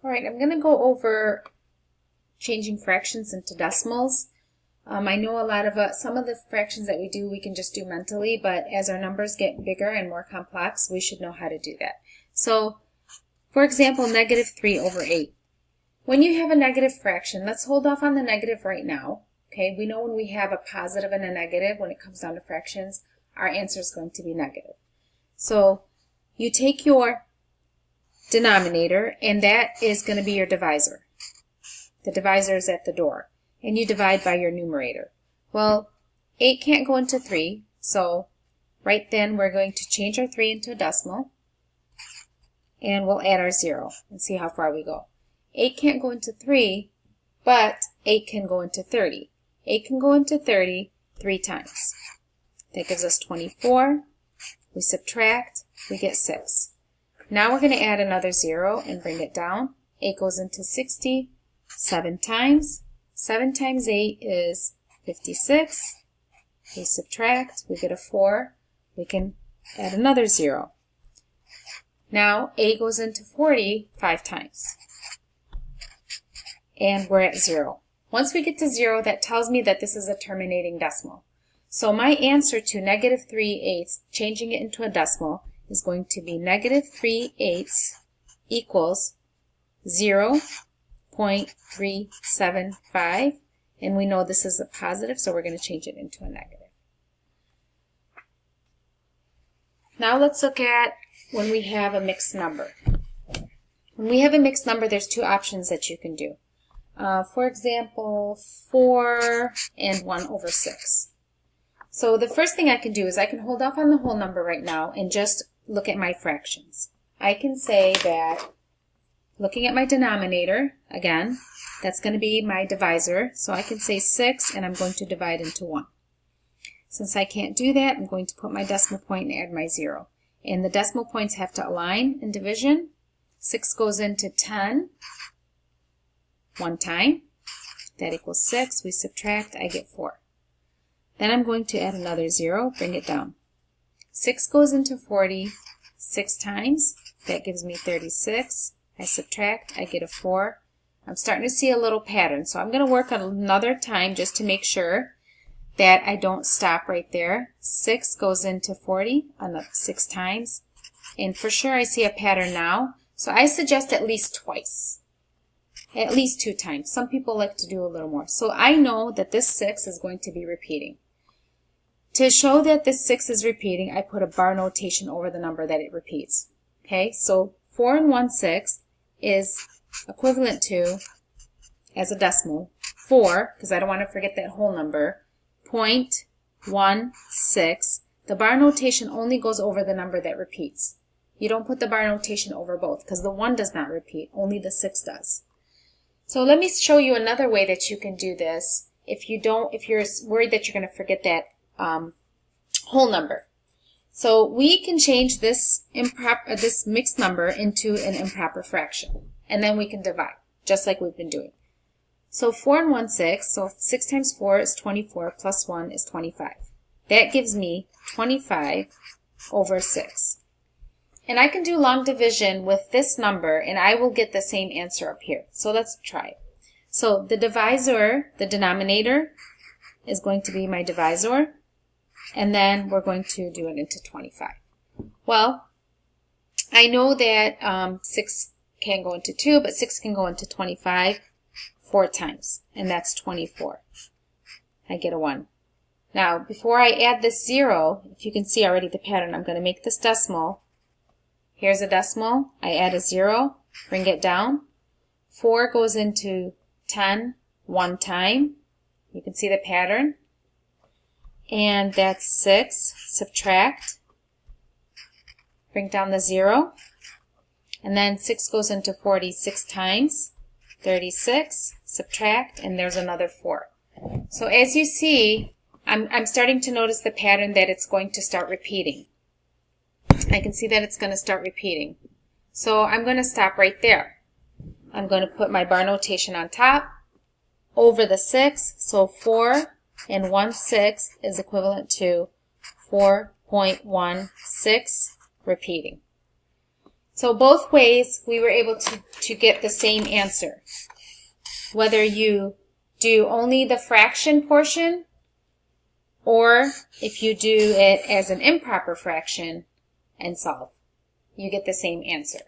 All right, I'm going to go over changing fractions into decimals. I know a lot of some of the fractions that we do, we can just do mentally, but as our numbers get bigger and more complex, we should know how to do that. So, for example, negative 3 over 8. When you have a negative fraction, let's hold off on the negative right now. Okay, we know when we have a positive and a negative, when it comes down to fractions, our answer is going to be negative. So, you take your denominator, and that is going to be your divisor. The divisor is at the door, and you divide by your numerator. Well, 8 can't go into 3, so right then we're going to change our 3 into a decimal, and we'll add our 0 and see how far we go. 8 can't go into 3, but 8 can go into 30. 8 can go into 30 3 times. That gives us 24. We subtract, we get 6. Now we're going to add another 0 and bring it down. 8 goes into 60 7 times. 7 times 8 is 56. We subtract, we get a 4. We can add another 0. Now 8 goes into 40 5 times. And we're at 0. Once we get to 0, that tells me that this is a terminating decimal. So my answer to negative 3/8, changing it into a decimal, is going to be negative 3/8 equals 0.375, and we know this is a positive, so we're going to change it into a negative. Now let's look at when we have a mixed number. When we have a mixed number, there's two options that you can do. For example, 4 and 1 over 6. So the first thing I can do is I can hold off on the whole number right now and just look at my fractions. I can say that, looking at my denominator, again, that's going to be my divisor. So I can say 6 and I'm going to divide into 1. Since I can't do that, I'm going to put my decimal point and add my 0. And the decimal points have to align in division. 6 goes into 10 one time. That equals 6. We subtract, I get 4. Then I'm going to add another 0, bring it down. 6 goes into 40 6 times. That gives me 36. I subtract, I get a 4. I'm starting to see a little pattern, so I'm going to work on another time just to make sure that I don't stop right there. 6 goes into 40 another 6 times. And for sure I see a pattern now, so I suggest at least twice. At least 2 times. Some people like to do a little more. So I know that this 6 is going to be repeating. To show that this 6 is repeating, I put a bar notation over the number that it repeats. Okay, so 4 and 1/6 is equivalent to, as a decimal, 4, because I don't want to forget that whole number, 0.16. The bar notation only goes over the number that repeats. You don't put the bar notation over both, because the 1 does not repeat, only the 6 does. So let me show you another way that you can do this if you're worried that you're going to forget that whole number. So we can change this mixed number into an improper fraction, and then we can divide, just like we've been doing. So 4 and 1/6, so 6 times 4 is 24, plus 1 is 25. That gives me 25 over 6. And I can do long division with this number, and I will get the same answer up here. So let's try it. So the divisor, the denominator, is going to be my divisor, and then we're going to do it into 25. Well, I know that 6 can go into 2, but 6 can go into 25 4 times, and that's 24. I get a 1. Now, before I add this 0, if you can see already the pattern, I'm going to make this decimal. Here's a decimal. I add a 0, bring it down. 4 goes into 10 one time. You can see the pattern. And that's 6. Subtract. Bring down the 0. And then 6 goes into 40 6 times. 36. Subtract. And there's another 4. So as you see, I'm starting to notice the pattern that it's going to start repeating. I can see that it's going to start repeating. So I'm going to stop right there. I'm going to put my bar notation on top, over the 6, so 4 and 1/6 is equivalent to 4.16 repeating. So both ways, we were able to get the same answer. Whether you do only the fraction portion, or if you do it as an improper fraction and solve, you get the same answer.